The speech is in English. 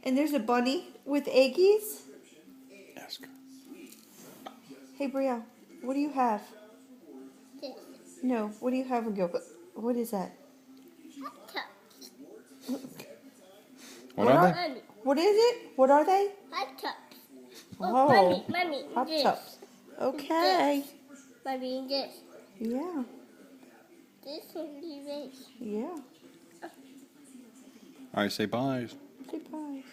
And there's a bunny with eggies. Ask. Hey, Brielle, what do you have? This. No, what do you have, Gilbert? What is that? Hiccups. What are they? Mommy. What is it? What are they? Hiccups. Oh, Mommy, Pop this. Tops. Okay. This. Mommy, this. Yeah. This one be this. Yeah. All right, say bye. Say bye.